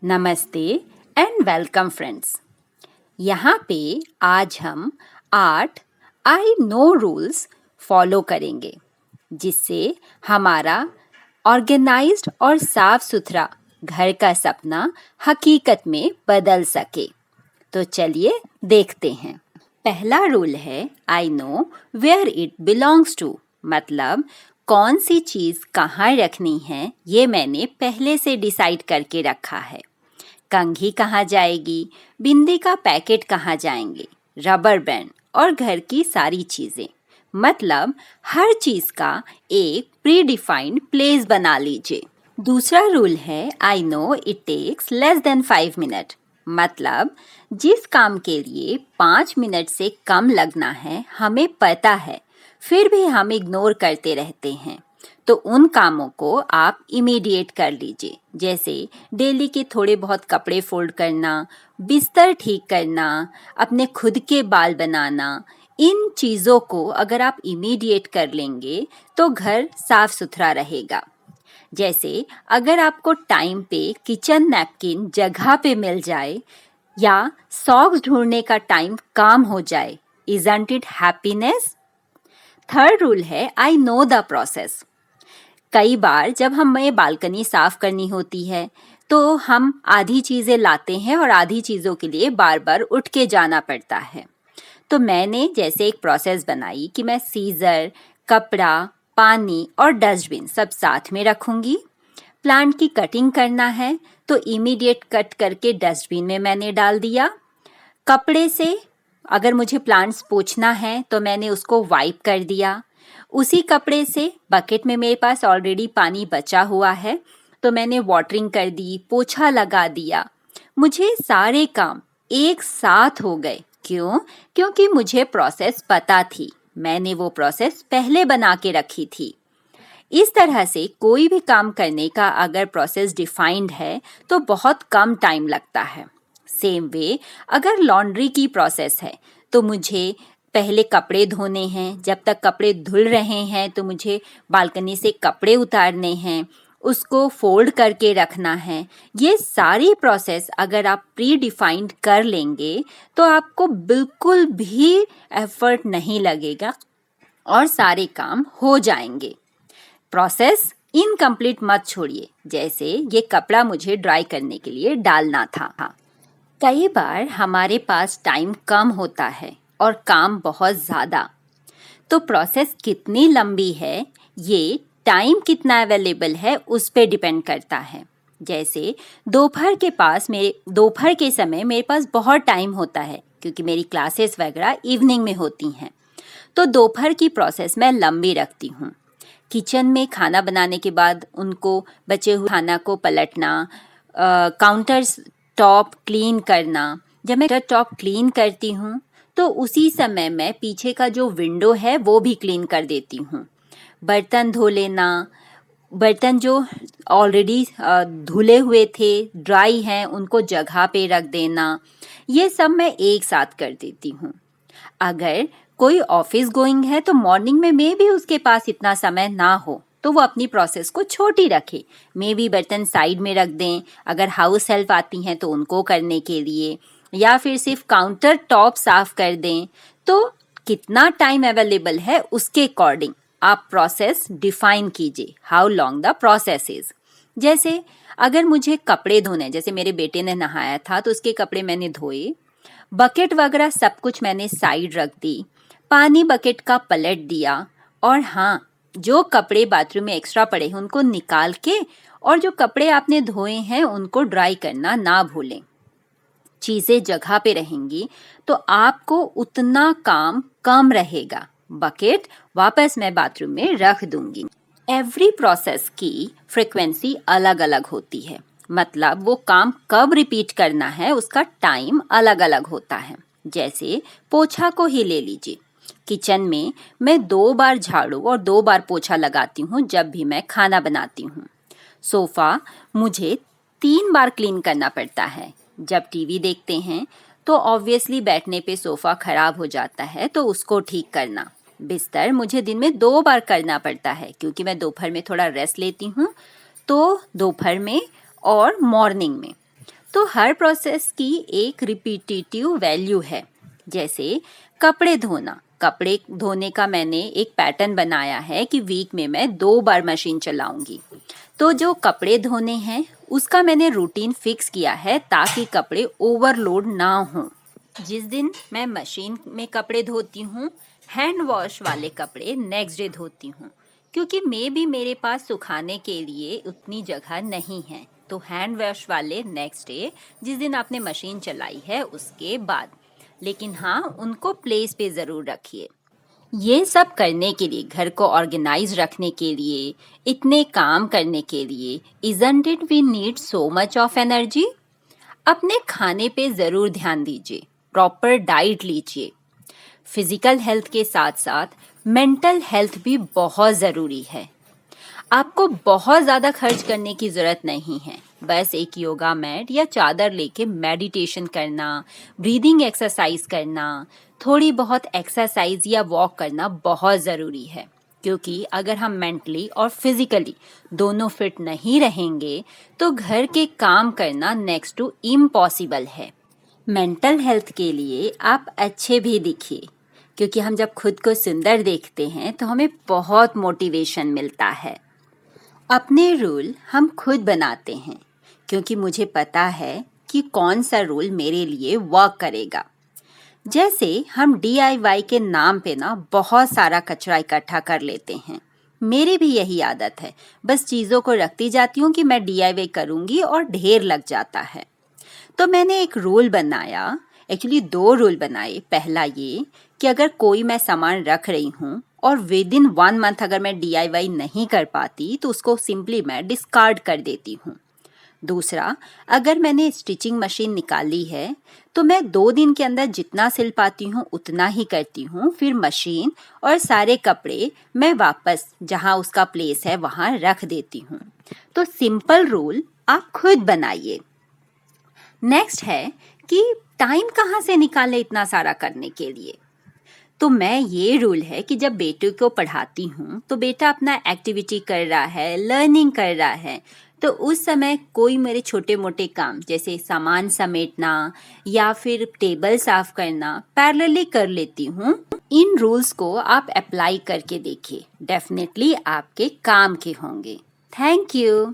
नमस्ते and welcome friends. यहाँ पे आज हम 8 आई नो रूल्स फॉलो करेंगे जिससे हमारा ऑर्गेनाइज्ड और साफ सुथरा घर का सपना हकीकत में बदल सके। तो चलिए देखते हैं। पहला रूल है I know where it belongs to, मतलब कौन सी चीज़ कहाँ रखनी है ये मैंने पहले से डिसाइड करके रखा है। कंघी कहाँ जाएगी, बिंदी का पैकेट कहाँ जाएंगे, रबर बैंड और घर की सारी चीज़ें, मतलब हर चीज़ का एक प्री डिफाइंड प्लेस बना लीजिए। दूसरा रूल है I know it takes less than 5 minute, मतलब जिस काम के लिए 5 मिनट से कम लगना है हमें पता है, फिर भी हम इग्नोर करते रहते हैं। तो उन कामों को आप इमीडिएट कर लीजिए, जैसे डेली के थोड़े बहुत कपड़े फोल्ड करना, बिस्तर ठीक करना, अपने खुद के बाल बनाना। इन चीज़ों को अगर आप इमीडिएट कर लेंगे तो घर साफ सुथरा रहेगा। जैसे अगर आपको टाइम पे किचन नैपकिन जगह पे मिल जाए या सॉक्स ढूंढने का टाइम काम हो जाए, isn't it happiness? Third rule है आई नो द प्रोसेस। कई बार जब हमें बालकनी साफ करनी होती है तो हम आधी चीज़ें लाते हैं और आधी चीज़ों के लिए बार बार उठ के जाना पड़ता है। तो मैंने जैसे एक प्रोसेस बनाई कि मैं सीज़र, कपड़ा, पानी और डस्टबिन सब साथ में रखूंगी। प्लांट की कटिंग करना है तो इमीडिएट कट करके डस्टबिन में मैंने डाल दिया। कपड़े से अगर मुझे प्लांट्स पोंछना है तो मैंने उसको वाइप कर दिया। उसी कपड़े से बकेट में मेरे पास ऑलरेडी पानी बचा हुआ है तो मैंने वाटरिंग कर दी, पोछा लगा दिया। मुझे सारे काम एक साथ हो गए। क्यों? क्योंकि मुझे प्रोसेस पता थी, मैंने वो प्रोसेस पहले बना के रखी थी। इस तरह से कोई भी काम करने का अगर प्रोसेस डिफाइंड है तो बहुत कम टाइम लगता है। सेम वे अगर लॉन्ड्री की प्रोसेस है तो मुझे पहले कपड़े धोने हैं, जब तक कपड़े धुल रहे हैं तो मुझे बालकनी से कपड़े उतारने हैं, उसको फोल्ड करके रखना है। ये सारी प्रोसेस अगर आप प्री डिफाइंड कर लेंगे तो आपको बिल्कुल भी एफर्ट नहीं लगेगा और सारे काम हो जाएंगे। प्रोसेस इनकम्प्लीट मत छोड़िए, जैसे ये कपड़ा मुझे ड्राई करने के लिए डालना था। कई बार हमारे पास टाइम कम होता है और काम बहुत ज़्यादा, तो प्रोसेस कितनी लंबी है ये टाइम कितना अवेलेबल है उस पे डिपेंड करता है। जैसे दोपहर के समय मेरे पास बहुत टाइम होता है क्योंकि मेरी क्लासेस वगैरह इवनिंग में होती हैं, तो दोपहर की प्रोसेस मैं लंबी रखती हूँ। किचन में खाना बनाने के बाद उनको बचे हुए खाना को पलटना, काउंटर टॉप क्लीन करना। जब मैं टॉप क्लीन करती हूँ तो उसी समय मैं पीछे का जो विंडो है वो भी क्लीन कर देती हूँ। बर्तन धो लेना, बर्तन जो ऑलरेडी धुले हुए थे, ड्राई हैं, उनको जगह पे रख देना, ये सब मैं एक साथ कर देती हूँ। अगर कोई ऑफिस गोइंग है तो मॉर्निंग में मे भी उसके पास इतना समय ना हो तो वो अपनी प्रोसेस को छोटी रखे, मे भी बर्तन साइड में रख दें। अगर हाउस हेल्प आती हैं तो उनको करने के लिए, या फिर सिर्फ काउंटर टॉप साफ कर दें। तो कितना टाइम अवेलेबल है उसके अकॉर्डिंग आप प्रोसेस डिफाइन कीजिए, how long the process is. जैसे अगर मुझे कपड़े धोने, जैसे मेरे बेटे ने नहाया था तो उसके कपड़े मैंने धोए, बकेट वगैरह सब कुछ मैंने साइड रख दी, पानी बकेट का पलट दिया, और हाँ, जो कपड़े बाथरूम में एक्स्ट्रा पड़े हैं उनको निकाल के और जो कपड़े आपने धोए हैं उनको ड्राई करना ना भूलें। चीज़ें जगह पे रहेंगी तो आपको उतना काम कम रहेगा। बकेट वापस मैं बाथरूम में रख दूंगी। एवरी प्रोसेस की फ्रीक्वेंसी अलग अलग होती है, मतलब वो काम कब रिपीट करना है उसका टाइम अलग अलग होता है। जैसे पोछा को ही ले लीजिए। किचन में मैं 2 बार झाड़ू और 2 बार पोछा लगाती हूँ जब भी मैं खाना बनाती हूँ। सोफ़ा मुझे 3 बार क्लीन करना पड़ता है। जब टीवी देखते हैं तो ऑब्वियसली बैठने पे सोफ़ा ख़राब हो जाता है तो उसको ठीक करना। बिस्तर मुझे दिन में 2 बार करना पड़ता है क्योंकि मैं दोपहर में थोड़ा रेस्ट लेती हूँ, तो दोपहर में और मॉर्निंग में। तो हर प्रोसेस की एक रिपीटेटिव वैल्यू है। जैसे कपड़े धोना, कपड़े धोने का मैंने एक पैटर्न बनाया है कि वीक में मैं 2 बार मशीन चलाऊंगी। तो जो कपड़े धोने हैं उसका मैंने रूटीन फिक्स किया है ताकि कपड़े ओवरलोड ना हों। जिस दिन मैं मशीन में कपड़े धोती हूँ, हैंड वॉश वाले कपड़े नेक्स्ट डे धोती हूँ, क्योंकि मेरे पास सुखाने के लिए उतनी जगह नहीं है। तो हैंड वॉश वाले नेक्स्ट डे, जिस दिन आपने मशीन चलाई है उसके बाद। लेकिन हाँ, उनको प्लेस पे ज़रूर रखिए। ये सब करने के लिए, घर को ऑर्गेनाइज रखने के लिए, इतने काम करने के लिए, isn't it we need so much of energy? अपने खाने पे ज़रूर ध्यान दीजिए, प्रॉपर डाइट लीजिए। फिज़िकल हेल्थ के साथ साथ मेंटल हेल्थ भी बहुत ज़रूरी है। आपको बहुत ज़्यादा खर्च करने की ज़रूरत नहीं है। बस एक योगा मैट या चादर लेके मेडिटेशन करना, ब्रीदिंग एक्सरसाइज करना, थोड़ी बहुत एक्सरसाइज या वॉक करना बहुत ज़रूरी है। क्योंकि अगर हम मेंटली और फिज़िकली दोनों फिट नहीं रहेंगे तो घर के काम करना नेक्स्ट टू इम्पॉसिबल है। मेंटल हेल्थ के लिए आप अच्छे भी दिखिए, क्योंकि हम जब खुद को सुंदर देखते हैं तो हमें बहुत मोटिवेशन मिलता है। अपने रूल हम खुद बनाते हैं, क्योंकि मुझे पता है कि कौन सा रूल मेरे लिए वर्क करेगा। जैसे हम DIY के नाम पे ना बहुत सारा कचरा इकट्ठा कर लेते हैं। मेरी भी यही आदत है, बस चीज़ों को रखती जाती हूँ कि मैं DIY करूँगी और ढेर लग जाता है। तो मैंने एक रूल बनाया, एक्चुअली 2 रूल बनाए। पहला ये कि अगर कोई मैं सामान रख रही हूँ और विद इन 1 मंथ अगर मैं DIY नहीं कर पाती तो उसको सिंपली मैं डिस्कार्ड कर देती हूँ। दूसरा, अगर मैंने स्टिचिंग मशीन निकाली है तो मैं 2 दिन के अंदर जितना सिल पाती हूँ उतना ही करती हूँ। फिर मशीन और सारे कपड़े मैं वापस जहाँ उसका प्लेस है वहाँ रख देती हूँ। तो सिंपल रूल आप खुद बनाइए। नेक्स्ट है कि टाइम कहाँ से निकालें इतना सारा करने के लिए। तो मैं ये रूल है कि जब बेटे को पढ़ाती हूँ तो बेटा अपना एक्टिविटी कर रहा है, लर्निंग कर रहा है, तो उस समय कोई मेरे छोटे मोटे काम जैसे सामान समेटना या फिर टेबल साफ करना पैरेलली कर लेती हूँ। इन रूल्स को आप अप्लाई करके देखिए, डेफिनेटली आपके काम के होंगे। Thank you.